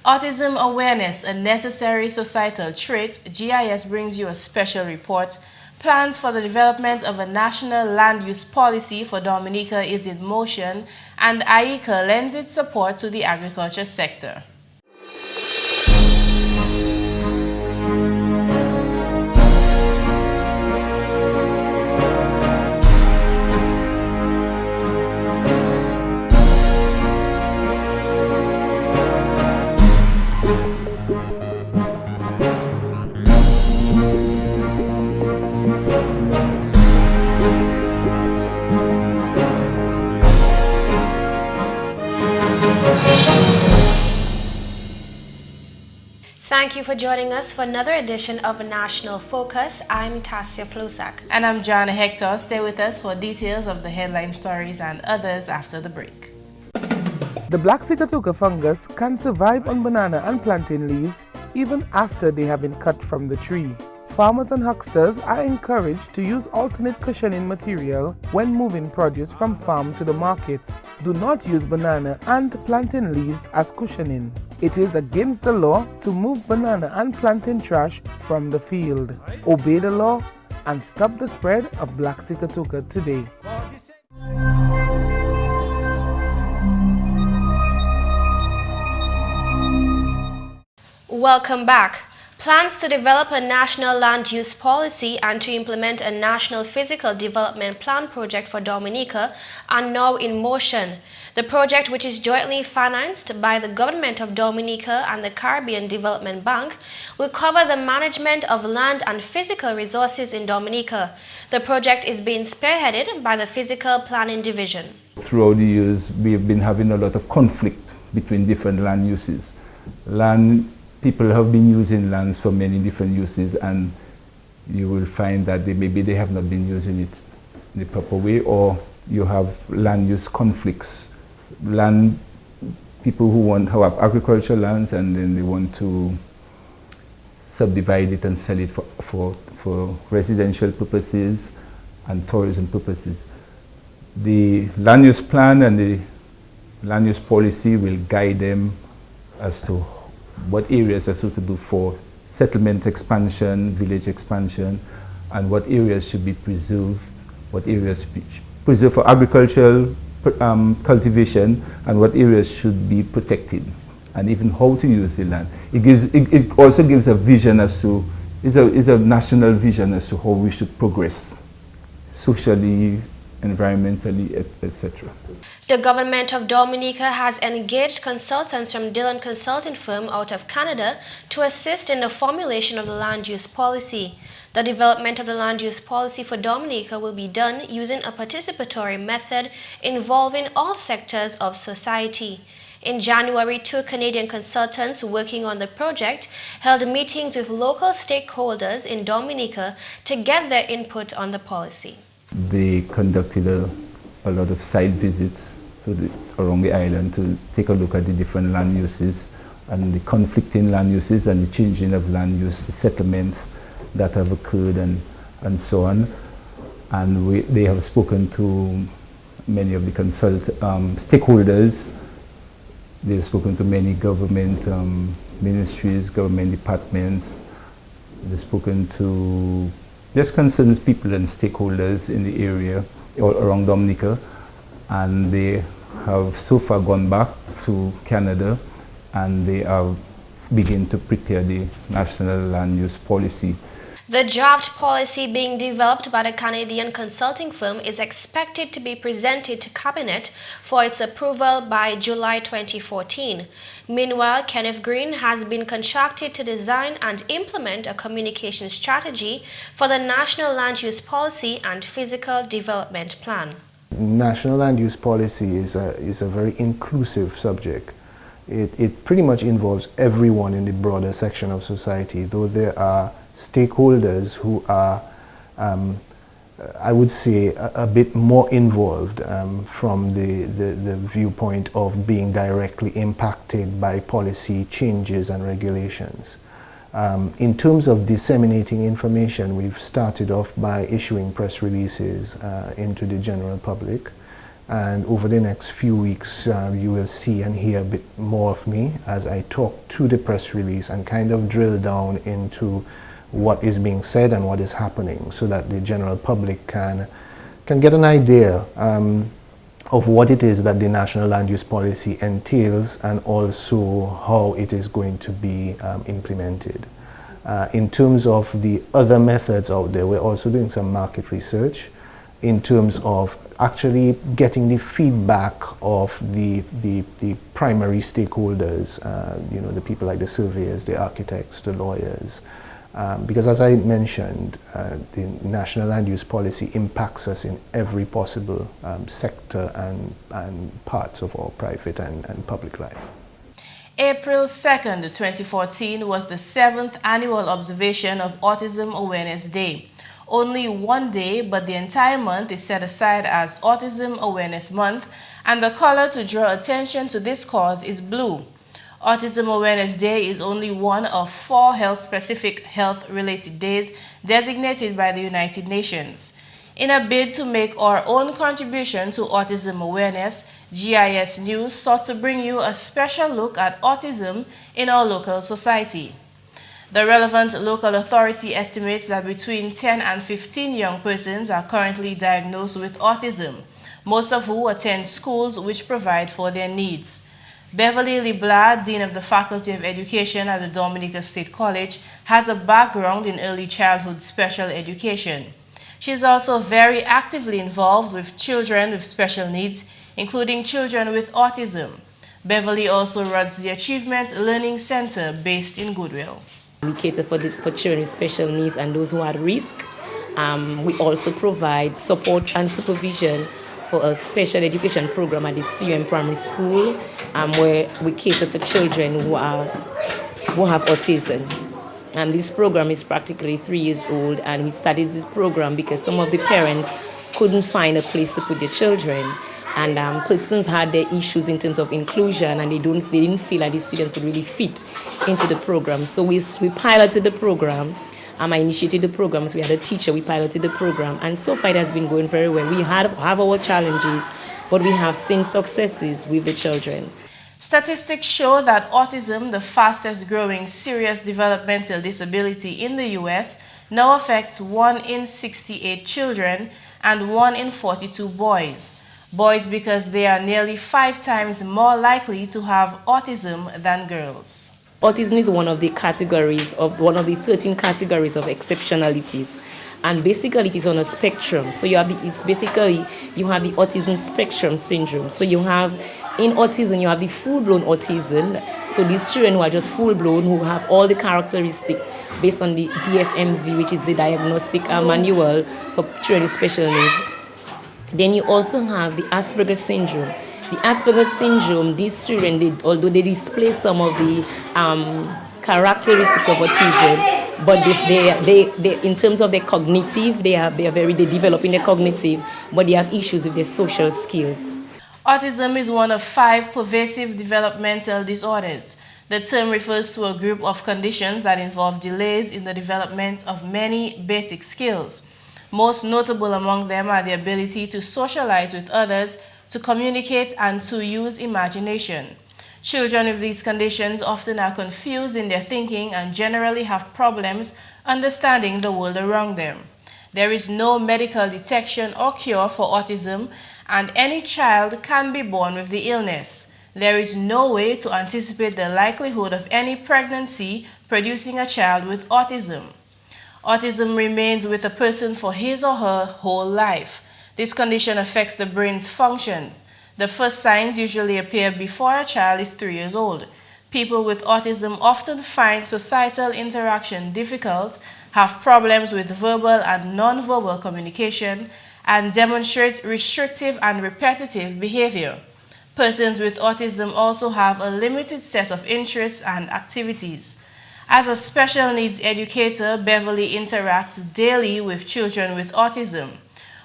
Autism awareness, a necessary societal trait, GIS brings you a special report. Plans for the development of a national land use policy for Dominica is in motion, and AICA lends its support to the agriculture sector. Thank you for joining us for another edition of National Focus. I'm Tasia Floissac. And I'm Jarna. Hector. Stay with us for details of the headline stories and others after the break. The black Sikatuka fungus can survive on banana and plantain leaves even after they have been cut from the tree. Farmers and hucksters are encouraged to use alternate cushioning material when moving produce from farm to the market. Do not use banana and plantain leaves as cushioning. It is against the law to move banana and plantain trash from the field. Obey the law and stop the spread of black Sikatuka today. Welcome back. Plans to develop a national land use policy and to implement a national physical development plan project for Dominica are now in motion. The project, which is jointly financed by the Government of Dominica and the Caribbean Development Bank, will cover the management of land and physical resources in Dominica. The project is being spearheaded by the Physical Planning Division. Throughout the years, we have been having a lot of conflict between different land uses. People have been using lands for many different uses, and you will find that maybe they have not been using it in the proper way, or you have land use conflicts. People who have agricultural lands and then they want to subdivide it and sell it for residential purposes and tourism purposes. The land use plan and the land use policy will guide them as to what areas are suitable for settlement expansion, village expansion, and what areas should be preserved, what areas should be preserved for agricultural cultivation, and what areas should be protected, and even how to use the land. It also gives a vision as to, is a national vision as to how we should progress socially, environmentally, etc. The Government of Dominica has engaged consultants from Dillon Consulting Firm out of Canada to assist in the formulation of the land use policy. The development of the land use policy for Dominica will be done using a participatory method involving all sectors of society. In January, 2 Canadian consultants working on the project held meetings with local stakeholders in Dominica to get their input on the policy. They conducted a lot of site visits around the island to take a look at the different land uses and the conflicting land uses and the changing of land use, the settlements that have occurred and so on. And they have spoken to many of the stakeholders. They've spoken to many government ministries, government departments. They've spoken to just concerned people and stakeholders in the area all around Dominica, and they have so far gone back to Canada and they are beginning to prepare the national land use policy. The draft policy being developed by the Canadian consulting firm is expected to be presented to Cabinet for its approval by July 2014. Meanwhile, Kenneth Green has been contracted to design and implement a communication strategy for the National Land Use Policy and Physical Development Plan. National land use policy is a very inclusive subject. It pretty much involves everyone in the broader section of society, though there are stakeholders who are, I would say, a bit more involved from the viewpoint of being directly impacted by policy changes and regulations. In terms of disseminating information, we've started off by issuing press releases into the general public. And over the next few weeks, you will see and hear a bit more of me as I talk to the press release and kind of drill down into what is being said and what is happening, so that the general public can get an idea of what it is that the National Land Use Policy entails, and also how it is going to be implemented. In terms of the other methods out there, we're also doing some market research in terms of actually getting the feedback of the primary stakeholders, you know, the people like the surveyors, the architects, the lawyers. Because as I mentioned, the National Land Use Policy impacts us in every possible sector and parts of our private and public life. April 2nd, 2014 was the 7th annual observation of Autism Awareness Day. Only one day, but the entire month is set aside as Autism Awareness Month, and the color to draw attention to this cause is blue. Autism Awareness Day is only one of 4 health-specific health-related days designated by the United Nations. In a bid to make our own contribution to autism awareness, GIS News sought to bring you a special look at autism in our local society. The relevant local authority estimates that between 10 and 15 young persons are currently diagnosed with autism, most of who attend schools which provide for their needs. Beverly Libla, Dean of the Faculty of Education at the Dominica State College, has a background in early childhood special education. She is also very actively involved with children with special needs, including children with autism. Beverly also runs the Achievement Learning Center based in Goodwill. We cater for children with special needs and those who are at risk. We also provide support and supervision for a special education program at the CUM Primary School, where we cater for children who have autism. This program is practically 3 years old, and we started this program because some of the parents couldn't find a place to put their children, and persons had their issues in terms of inclusion, and they didn't feel like these students could really fit into the program. So we piloted the program. I initiated the program. So we had a teacher, we piloted the program, and so far it has been going very well. We have our challenges, but we have seen successes with the children. Statistics show that autism, the fastest growing serious developmental disability in the U.S., now affects 1 in 68 children and 1 in 42 boys. Boys because they are nearly 5 times more likely to have autism than girls. Autism is one of the 13 categories of exceptionalities. And basically it is on a spectrum. So you have the autism spectrum syndrome. So in autism, you have the full-blown autism. So these children who are just full-blown, who have all the characteristics based on the DSM-V, which is the diagnostic manual for children with special needs. Then you also have the Asperger's syndrome. The Asperger's syndrome, these children, although they display some of the characteristics of autism, but they in terms of their cognitive, they develop in their cognitive, but they have issues with their social skills. Autism is one of 5 pervasive developmental disorders. The term refers to a group of conditions that involve delays in the development of many basic skills. Most notable among them are the ability to socialize with others, to communicate, and to use imagination. Children with these conditions often are confused in their thinking and generally have problems understanding the world around them. There is no medical detection or cure for autism, and any child can be born with the illness. There is no way to anticipate the likelihood of any pregnancy producing a child with autism. Autism remains with a person for his or her whole life. This condition affects the brain's functions. The first signs usually appear before a child is 3 years old. People with autism often find societal interaction difficult, have problems with verbal and non-verbal communication, and demonstrate restrictive and repetitive behavior. Persons with autism also have a limited set of interests and activities. As a special needs educator, Beverly interacts daily with children with autism.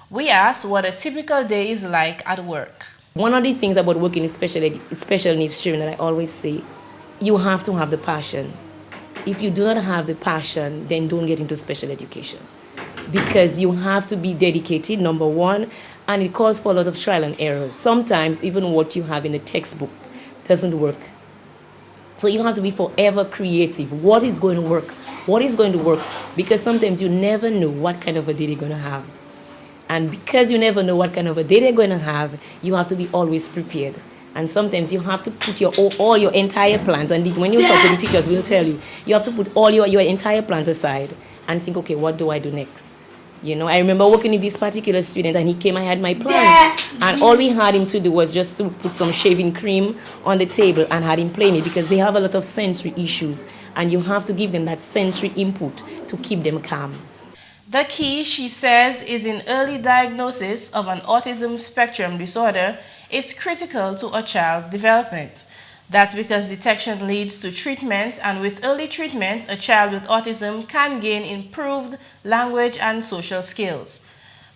We asked what a typical day is like at work. One of the things about working with special needs children that I always say, you have to have the passion. If you do not have the passion, then don't get into special education. Because you have to be dedicated, number one, And it calls for a lot of trial and errors. Sometimes even what you have in a textbook doesn't work. So you have to be forever creative. What is going to work? What is going to work? Because sometimes you never know what kind of a day they're going to have. And because you never know what kind of a day they're going to have, you have to be always prepared. And sometimes you have to put all your entire plans, and when you talk to the teachers, we'll tell you, you have to put all your entire plans aside and think, okay, what do I do next? You know, I remember working with this particular student, and he came, I had my plans, and all we had him to do was just to put some shaving cream on the table and had him playing it, because they have a lot of sensory issues, and you have to give them that sensory input to keep them calm. The key, she says, is in early diagnosis of an autism spectrum disorder is critical to a child's development. That's because detection leads to treatment, and with early treatment, a child with autism can gain improved language and social skills.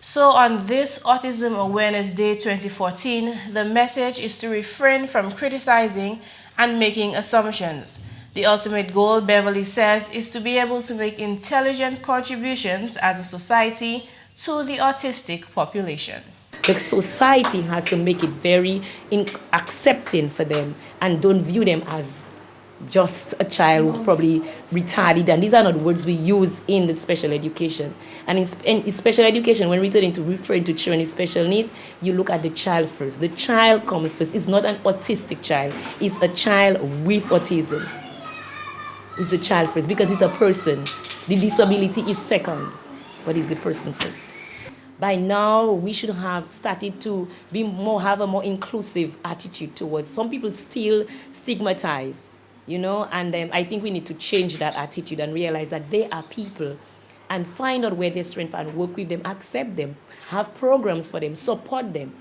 So on this Autism Awareness Day 2014, the message is to refrain from criticizing and making assumptions. The ultimate goal, Beverly says, is to be able to make intelligent contributions as a society to the autistic population. The society has to make it very accepting for them and don't view them as just a child who's probably retarded. And these are not words we use in the special education. And in special education, when referring to children with special needs, you look at the child first. The child comes first. It's not an autistic child. It's a child with autism. It's the child first because it's a person. The disability is second, but it's the person first. By now, we should have started to have a more inclusive attitude towards. Some people still stigmatize, you know, and I think we need to change that attitude and realize that they are people, and find out where their strengths and work with them, accept them, have programs for them, support them.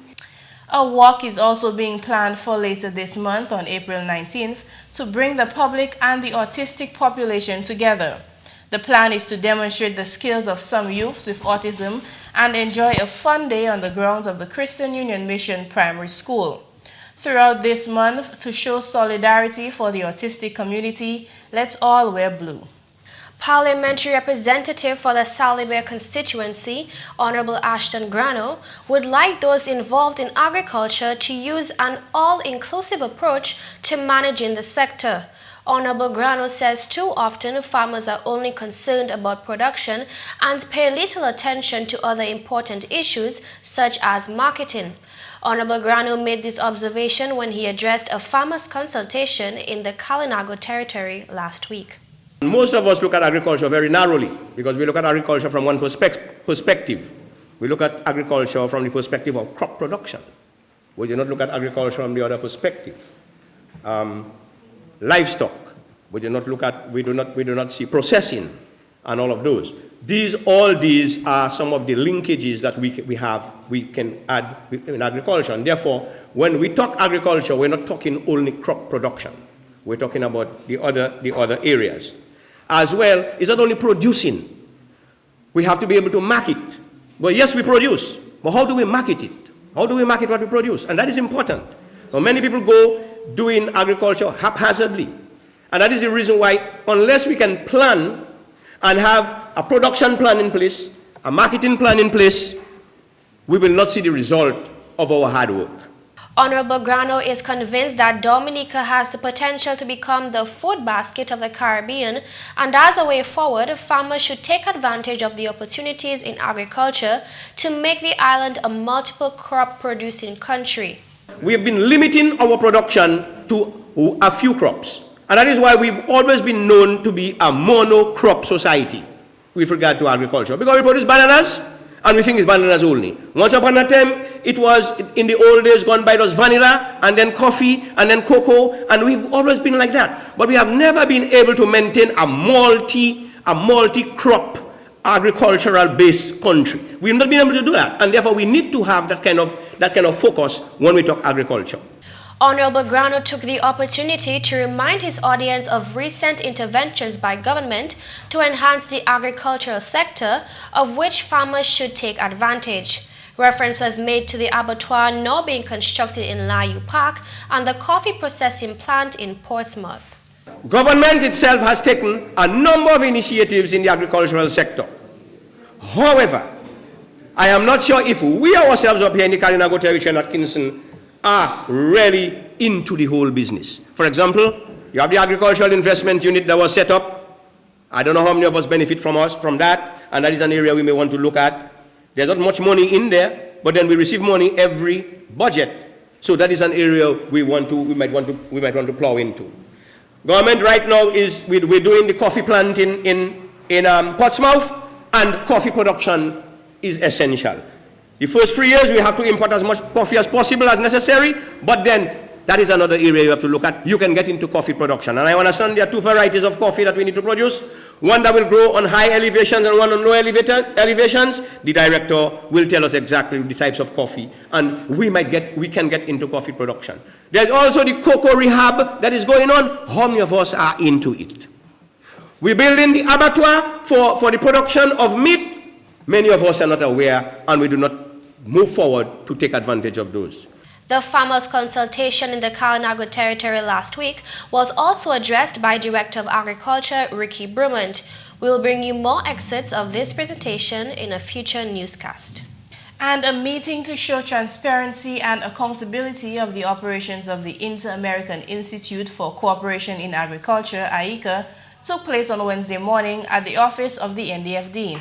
A walk is also being planned for later this month on April 19th to bring the public and the autistic population together. The plan is to demonstrate the skills of some youths with autism and enjoy a fun day on the grounds of the Christian Union Mission Primary School. Throughout this month, to show solidarity for the autistic community, let's all wear blue. Parliamentary representative for the Salisbury constituency, Honorable Ashton Grano, would like those involved in agriculture to use an all-inclusive approach to managing the sector. Honorable Grano says too often farmers are only concerned about production and pay little attention to other important issues such as marketing. Honorable Grano made this observation when he addressed a farmers' consultation in the Kalinago territory last week. Most of us look at agriculture very narrowly because we look at agriculture from one perspective. We look at agriculture from the perspective of crop production. We do not look at agriculture from the other perspective. Livestock. We do not see processing and all of those. All these are some of the linkages that we can add in agriculture. And therefore, when we talk agriculture, we're not talking only crop production. We're talking about the other areas. As well, it's not only producing. We have to be able to market. Well, yes, we produce, but how do we market it? How do we market what we produce? And that is important. Now, many people go doing agriculture haphazardly. And that is the reason why, unless we can plan and have a production plan in place, a marketing plan in place, we will not see the result of our hard work. Honorable Grano is convinced that Dominica has the potential to become the food basket of the Caribbean, and as a way forward, farmers should take advantage of the opportunities in agriculture to make the island a multiple crop producing country. We have been limiting our production to a few crops, and that is why we've always been known to be a monocrop society with regard to agriculture, because we produce bananas and we think it's bananas only. Once upon a time, it was, in the old days gone by, it was vanilla, and then coffee, and then cocoa, and we've always been like that. But we have never been able to maintain a multi-crop agricultural-based country. We've not been able to do that, and therefore we need to have that kind of focus when we talk agriculture. Honorable Grano took the opportunity to remind his audience of recent interventions by government to enhance the agricultural sector, of which farmers should take advantage. Reference was made to the abattoir now being constructed in Layu Park and the coffee processing plant in Portsmouth. Government itself has taken a number of initiatives in the agricultural sector. However, I am not sure if we ourselves up here in the Kalinago territory and Atkinson are really into the whole business. For example, you have the agricultural investment unit that was set up. I don't know how many of us benefit from that, and that is an area we may want to look at. There's not much money in there, but then we receive money every budget. So that is an area we might want to plow into. Government right now we're doing the coffee plant in Portsmouth, and coffee production is essential. The first 3 years we have to import as much coffee as possible as necessary, but then that is another area you have to look at. You can get into coffee production. And I understand there are 2 varieties of coffee that we need to produce. One that will grow on high elevations and one on low elevations. The director will tell us exactly the types of coffee, and we can get into coffee production. There's also the cocoa rehab that is going on. How many of us are into it? We're building the abattoir for the production of meat. Many of us are not aware, and we do not move forward to take advantage of those. The farmers' consultation in the Kalinago territory last week was also addressed by Director of Agriculture Ricky Brumant. We will bring you more excerpts of this presentation in a future newscast. And a meeting to show transparency and accountability of the operations of the Inter-American Institute for Cooperation in Agriculture, IICA, took place on Wednesday morning at the office of the NDFD.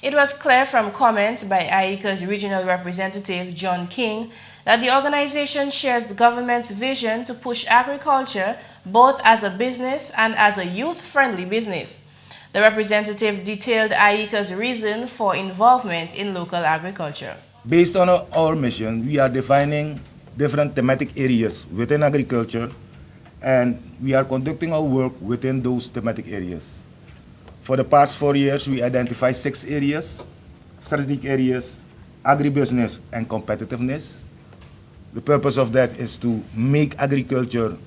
It was clear from comments by IICA's regional representative, John King, that the organization shares the government's vision to push agriculture both as a business and as a youth-friendly business. The representative detailed IICA's reason for involvement in local agriculture. Based on our mission, we are defining different thematic areas within agriculture, and we are conducting our work within those thematic areas. For the past 4 years, we identified 6 areas: strategic areas, agribusiness, and competitiveness. The purpose of that is to make agriculture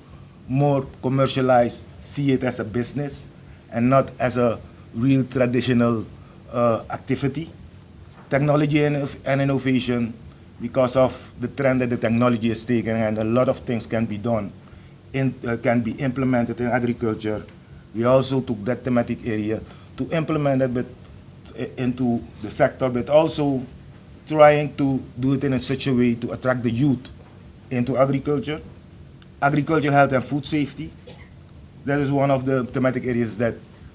more commercialized, see it as a business and not as a real traditional activity. Technology and innovation, because of the trend that the technology is taking, and a lot of things can be done, can be implemented in agriculture. We also took that thematic area to implement it into the sector, but also trying to do it in such a way to attract the youth into agriculture. Agriculture, health, and food safety. That is one of the thematic areas that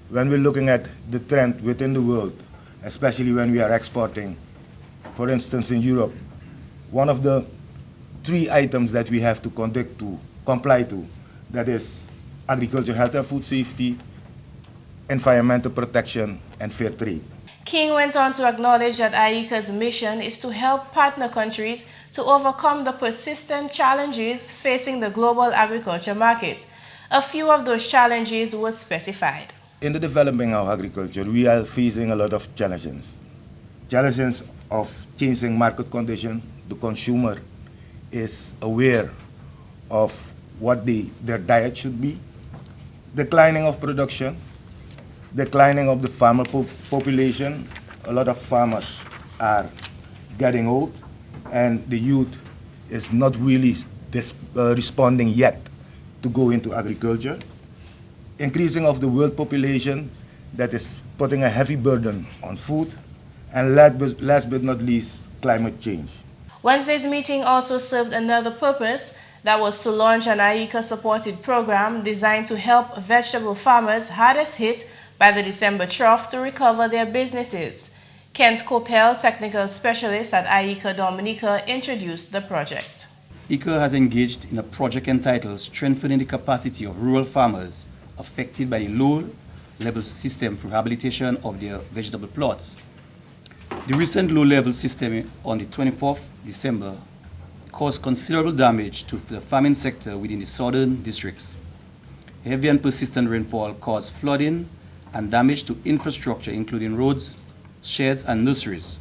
when we're looking at the trend within the world, especially when we are exporting, for instance in Europe, one of the 3 items that we have to comply to, that is agriculture, health, and food safety, environmental protection, and fair trade. King went on to acknowledge that IICA's mission is to help partner countries to overcome the persistent challenges facing the global agriculture market. A few of those challenges were specified. In the developing of agriculture, we are facing a lot of challenges. Challenges of changing market conditions. The consumer is aware of what their diet should be. Declining of production. Declining of the farmer population. A lot of farmers are getting old, and the youth is not really responding yet to go into agriculture. Increasing of the world population, that is putting a heavy burden on food. And last but not least, climate change. Wednesday's meeting also served another purpose, that was to launch an IICA-supported program designed to help vegetable farmers hardest hit by the December trough to recover their businesses. Kent Coppell, technical specialist at GIS Dominica, introduced the project. IICA has engaged in a project entitled Strengthening the Capacity of Rural Farmers Affected by the Low-Level System for Rehabilitation of Their Vegetable Plots. The recent low-level system on the 24th December caused considerable damage to the farming sector within the southern districts. Heavy and persistent rainfall caused flooding and damage to infrastructure, including roads, sheds, and nurseries.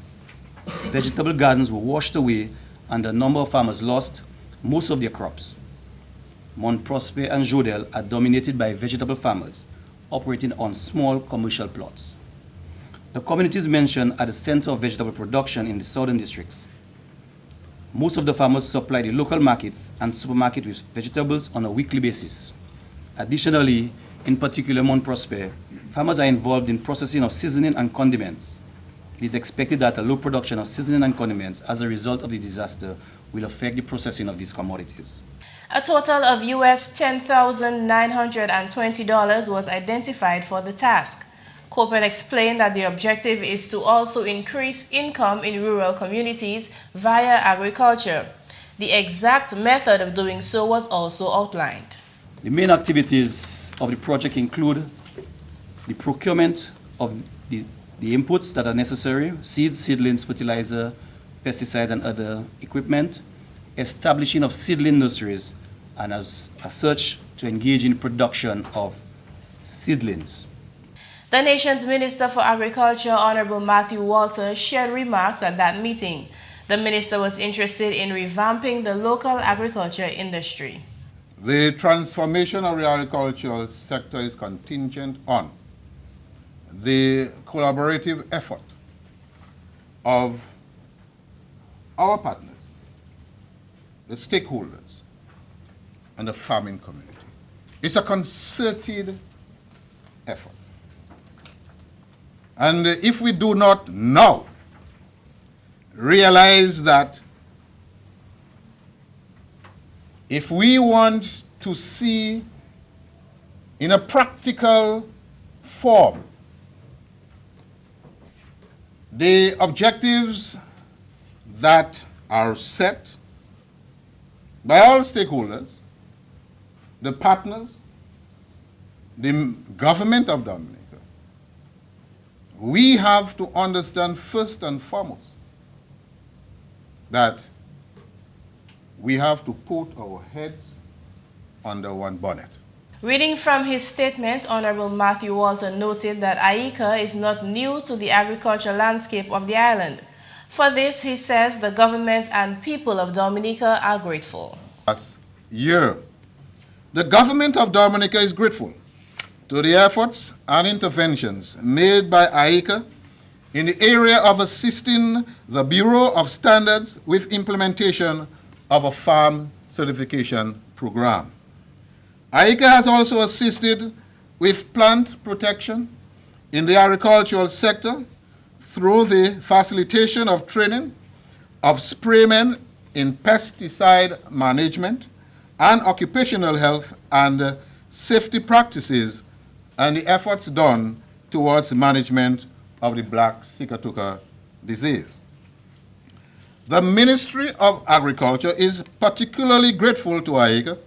Vegetable gardens were washed away, and a number of farmers lost most of their crops. Mount Prosper and Jodel are dominated by vegetable farmers operating on small commercial plots. The communities mentioned are the center of vegetable production in the southern districts. Most of the farmers supply the local markets and supermarkets with vegetables on a weekly basis. Additionally, in particular Mount Prosper, farmers are involved in processing of seasoning and condiments. it is expected that a low production of seasoning and condiments as a result of the disaster will affect the processing of these commodities. A total of US $10,920 was identified for the task. Copeland explained that the objective is to also increase income in rural communities via agriculture. The exact method of doing so was also outlined. The main activities of the project include the procurement of the inputs that are necessary, seeds, seedlings, fertilizer, pesticides, and other equipment, establishing of seedling nurseries, and as such, to engage in production of seedlings. The nation's Minister for Agriculture, Honorable Matthew Walter, shared remarks at that meeting. The minister was interested in revamping the local agriculture industry. The transformation of the agricultural sector is contingent on the collaborative effort of our partners, the stakeholders, and the farming community. It's a concerted effort. And if we do not now realize that if we want to see in a practical form the objectives that are set by all stakeholders, the partners, the government of Dominica, we have to understand first and foremost that we have to put our heads under one bonnet. Reading from his statement, Honorable Matthew Walter noted that AICA is not new to the agricultural landscape of the island. For this, he says the government and people of Dominica are grateful. Last year, the government of Dominica is grateful to the efforts and interventions made by AICA in the area of assisting the Bureau of Standards with implementation of a farm certification program. AICA has also assisted with plant protection in the agricultural sector through the facilitation of training of spraymen in pesticide management and occupational health and safety practices, and the efforts done towards management of the black Sikatuka disease. The Ministry of Agriculture is particularly grateful to AICA,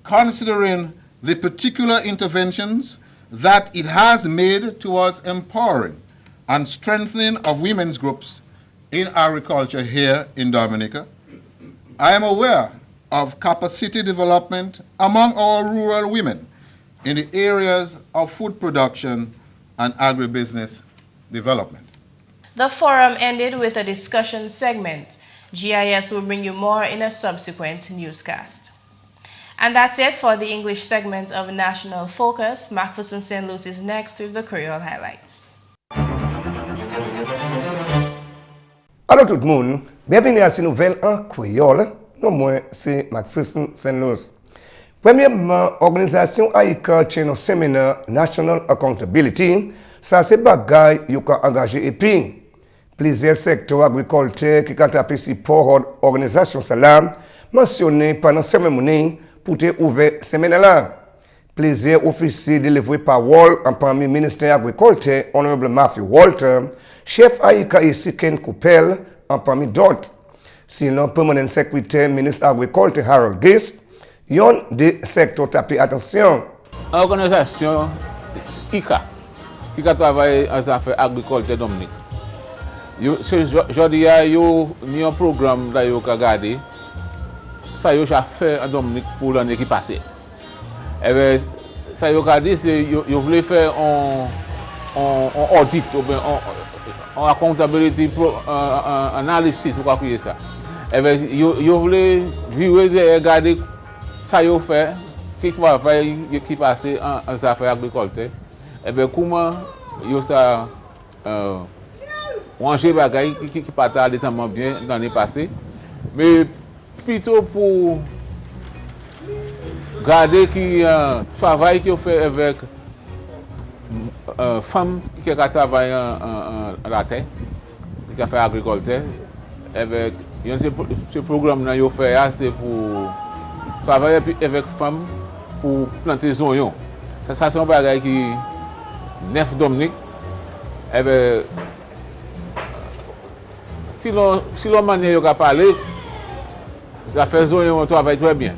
considering the particular interventions that it has made towards empowering and strengthening of women's groups in agriculture here in Dominica. I am aware of capacity development among our rural women in the areas of food production and agribusiness development. The forum ended with a discussion segment. GIS will bring you more in a subsequent newscast. And that's it for the English segment of National Focus. McPherson St. Luce is next with the Creole highlights. Allô tout le monde, bienvenue à cette nouvelle en créole. Non, moi, c'est McPherson St. Luce. Premièrement, l'organisation AICA tient un séminaire National Accountability. Ça, c'est bagaille qui a engagé et puis plusieurs secteurs agriculteurs qui ont participé à l'organisation salam mentionné pendant cette année pour ouvrir ce séminaire-là. Plusieurs officiers délivrés parole en parmi le ministère de l'Agriculture, Honorable Matthew Walter, chef AICA ici Ken Coupel, en parmi d'autres. Sinon, permanent secrétaire ministre de l'Agriculture Harold Gist, yon des secteurs tapé attention. Organisation ICA, qui travaille en affaires agriculture Dominique. Aujourd'hui, il y a un programme que vous avez regardé. Ça y a fait en Dominique pour l'année qui passée. Et bien, ça y a regardé, c'est que vous voulez faire un audit, un accountability analysis, ou quoi que ça. Et bien, vous voulez regarder ça y a fait, qui travaille qui passé en affaires agriculture. Et bien, comment vous ça ranger les choses qui partent tellement bien dans l'année passée. Mais plutôt pour garder qui travail qui fait avec femmes qui travaillent à la terre qui a fait agriculture. Avec ce programme là yo fait c'est pour travailler avec les femmes pour planter des oignons. Ça c'est un bagage qui neuf Dominique. Si l'on manière de parler, ça fait un travail très bien.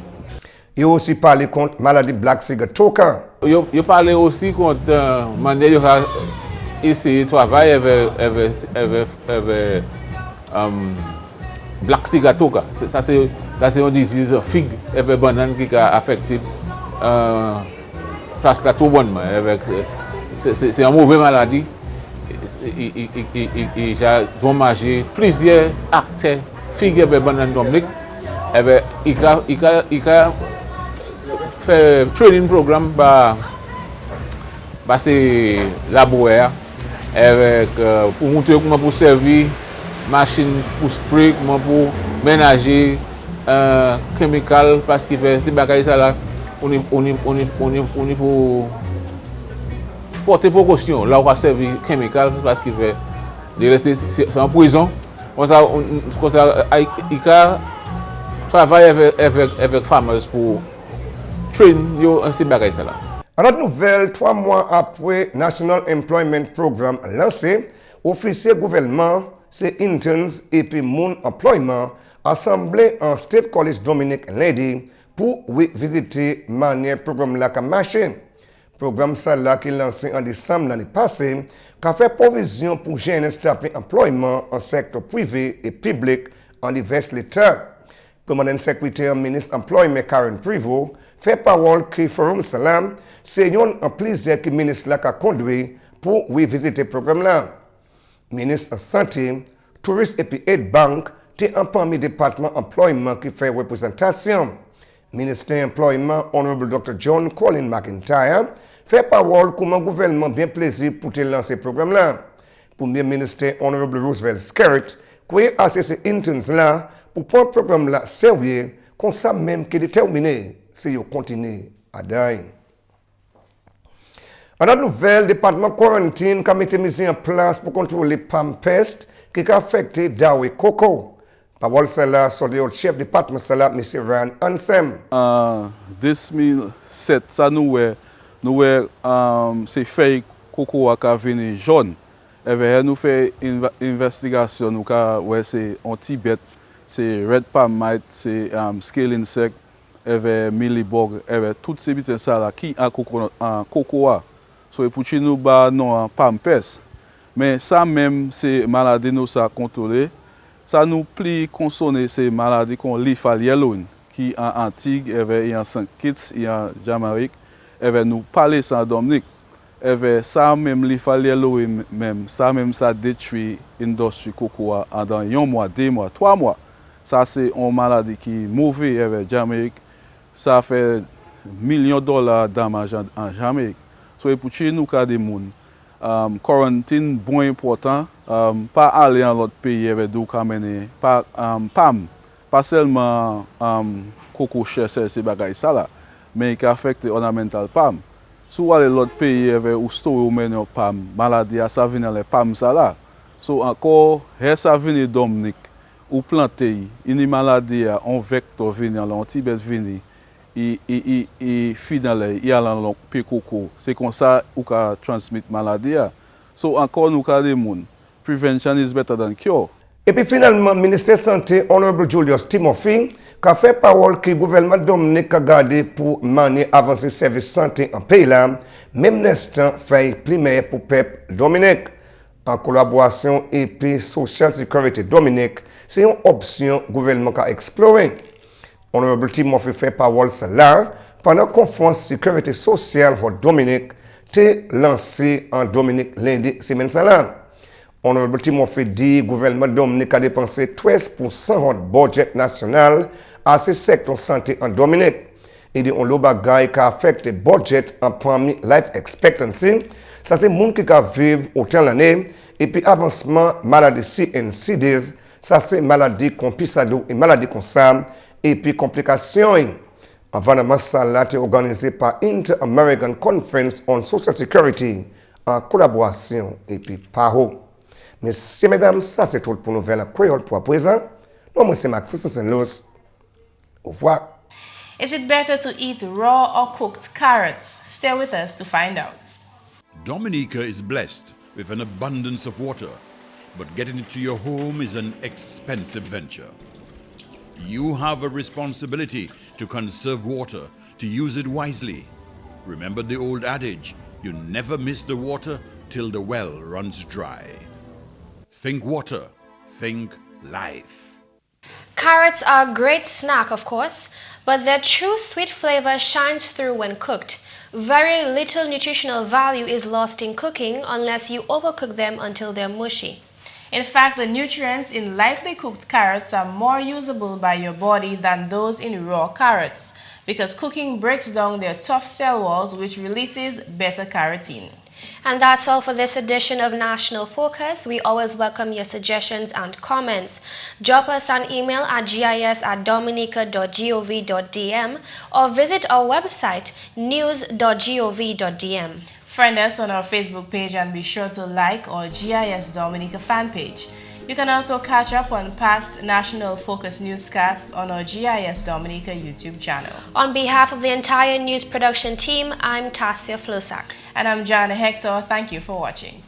Il a aussi parlé contre la maladie Black Cigar Toka. Il parlait aussi contre la manière de essayer de travailler avec Black Cigar Toka. Ça c'est une disease figue avec banane qui a affecté place là tout bonnement. C'est une mauvaise maladie. Il a dommagé plusieurs acteurs figues avec banane Dominique. Il a fait training programme par ces laboratoires avec pour montrer comment pour servir machine pour spray, comment pour ménager chimical parce qu'il fait ces bagages là on est pour porter précaution là on va servir chimical parce qu'il fait c'est en prison on ça il travaille avec farmers pour train yo ces bagages là. En autre nouvelle, 3 mois après National Employment Program lancé, officier gouvernement, c'est interns et puis mon employment assemblé en State College Dominica lundi pour visiter manière programme là qui marché. Programme ça là qui lancé en décembre l'année passée, qui a fait provision pour jeunes taper employement en secteur privé et public en divers États. Commandant secrétaire ministre employment Karen Privo fait parole que Forum Salam, c'est un plaisir que le ministre a conduit pour visiter le programme là. Ministre Santé, Tourisme et puis Aid Bank, c'est un parmi département employement qui fait représentation. Ministre employment, Honorable Dr. John Colin McIntyre, fait parole comme un gouvernement bien plaisir pour te lancer le programme là. Premier ministre Honorable Roosevelt Skerritt, qui a assisté interns là pour prendre le programme là sérieux, comme ça même qui est déterminé si vous continuez à dire. En autre nouvelle, le département quarantine a mis en place pour contrôler PAM pest qui a affecté Dawe Coco. Parole cela sur le chef département cela, M. Ryan Ansem. 2007, ça nous c'est fait Coco a venu jaune. Et nous fait investigation nous c'est en Tibet, c'est red palm mite, c'est scale insect, et millibug, et toutes ces bêtes ça là qui a cocoa. So pour nous ba non palm pest. Mais ça même c'est maladie nous ça contrôler. Ça nous plie consommer ces maladies qu'on lethal yellow qui en Antigua et en Saint Kitts et en Jamaïque et nous parler ça Dominique. Et ça même lethal yellow même ça même ça détruit l'industrie cocoa dans 1 mois, 2 mois, 3 mois. Ça c'est une maladie qui est mauvaise avec Jamaïque. Ça fait millions de dollars de dommages en Jamaïque. So pour nous cas des gens quarantine bon important pas aller dans l'autre pays avec d'où mener pas pas seulement coco chercher ces bagages ça là mais qui affecte ornemental palm soit aller l'autre pays avec ou store ou mener palm maladie ça vient les palm ça là so encore ça vient Dominique ou planter une maladie en vecteur venir en Tibet venir et finalement il y a dans le coco c'est comme ça ou ka transmettre maladie so encore nous ka des monde prevention is better than cure. Et puis finalement ministère santé Honorable Julius Timothy qui a fait parole que le gouvernement Dominique a gardé pour manier avancer service santé en pays là même l'instant fait primaire pour peuple Dominique en collaboration et puis Social Security Dominique c'est une option gouvernement qui a exploré. Honorable Timothy fait parole cela pendant la conférence sécurité sociale au Dominique été lancée en Dominique lundi semaine là. Honorable Timothy dit gouvernement Dominique a dépensé 13% du budget national à ce secteur santé en Dominique. Il dit on le bagay qui affecte le budget en parmi life expectancy. Ça c'est monde qui vivre autant l'année et puis avancement maladie CNCDs, ça c'est maladie comme pisado et maladie comme ça. Et puis complications. Avant de ça, été organisé par Inter-American Conference on Social Security en collaboration et puis PAHO. Messieurs, mesdames, ça c'est tout pour Nouvelle Créole pour à présent. Moi, c'est McPherson, Luce. Au revoir. Is it better to eat raw or cooked carrots? Stay with us to find out. Dominica is blessed with an abundance of water, but getting it to your home is an expensive venture. You have a responsibility to conserve water, to use it wisely. Remember the old adage, you never miss the water till the well runs dry. Think water, think life. Carrots are a great snack, of course, but their true sweet flavor shines through when cooked. Very little nutritional value is lost in cooking unless you overcook them until they're mushy. In fact, the nutrients in lightly cooked carrots are more usable by your body than those in raw carrots, because cooking breaks down their tough cell walls, which releases beta-carotene. And that's all for this edition of National Focus. We always welcome your suggestions and comments. Drop us an email at gis@dominica.gov.dm or visit our website news.gov.dm. Friend us on our Facebook page and be sure to like our GIS Dominica fan page. You can also catch up on past National Focus newscasts on our GIS Dominica YouTube channel. On behalf of the entire news production team, I'm Tasia Floissac. And I'm Jarna Hector. Thank you for watching.